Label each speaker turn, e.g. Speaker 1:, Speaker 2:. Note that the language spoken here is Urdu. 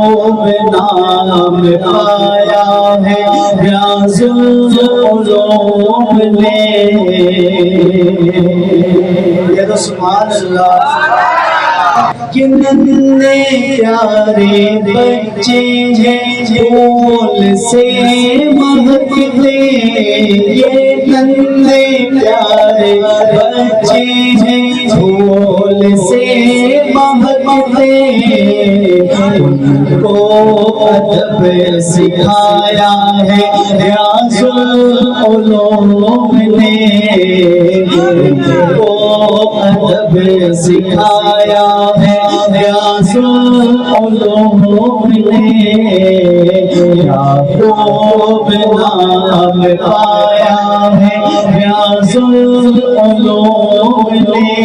Speaker 1: نام پایا ہے ریاض العلوم نے۔ یہ تو سبحان اللہ۔ کتنے پیارے بچے ہیں پھول سے مہکتے، یہ کتنے پیارے بچے ہیں پھول سے مہکتے، ان کو ادب سکھایا ہے ریاض العلوم نے، ان کو ادب سکھایا ہے ریاض العلوم نے۔ یعقوب نام پایا ہے ریاض العلوم نے۔